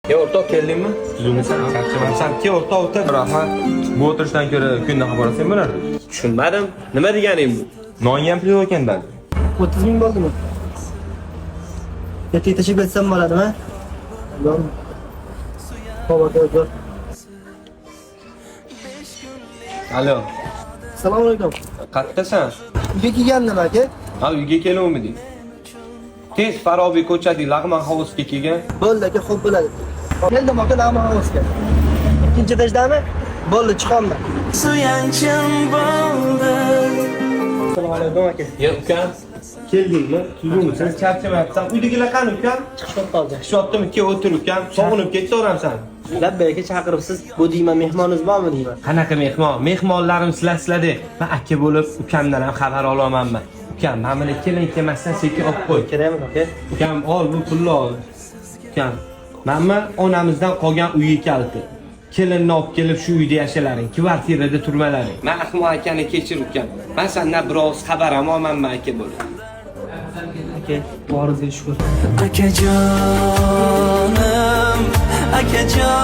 O'rtoq keldingmi? Tuzumsan, charchamansan. O'rtoq o'tir. Rahmat. Bu o'tirishdan ko'ra kundan xabar olsam bo'lardi. Tushunmadim. Nima deganing bu? Nonni ham pul ekan-da. 30 ming bo'ldimi? Ertaga tashib ketsam bo'ladimi? Yo'q. Xo'p, o'tir. Alo. Assalomu alaykum. Qayerdasan? Uyga kelgandim aka. Ha, uyga keluvmiding? Tez Farobiy ko'chadagi Lag'man hovuzga kelgan. Bo'ldi aka, xo'p bo'ladi. Keldim aka, Lag'man hovuzga. Ikkinchi etajdami? Bo'ldi, chiqaman. Suyanchim bo'ldi. Assalomu alaykum aka. Ya ukam, keldingmi? Tuzumsan, charchamayapsan. Uydagilar qani ukam? Chiqib qoldi. Ishotdimi? Kel o'tir ukam. Sog'inib ketsaveramsan. Labbayga chaqiribsiz. Bu deyman, mehmoningiz bormi deyman. Qanaqa mehmon? Mehmonlarim sizlar-sizlarda. Men aka bo'lib ukamdan ham xabar olamanmi? Ukam, mana buni kelmasdan sekin olib qo'y. Kerakmi aka? Ukam, ol bu pulni ol. Ukam, mana onamizdan qolgan uyi kaliti. Kelinni olib kelib shu uyda yashalaring, kvartirada turmalaring. Men Ahmad akani kechir ukam. Men sendan biroz xabar ham olmanmi aka bo'lib. Aka, boringizga shukr. Akajonim, akajon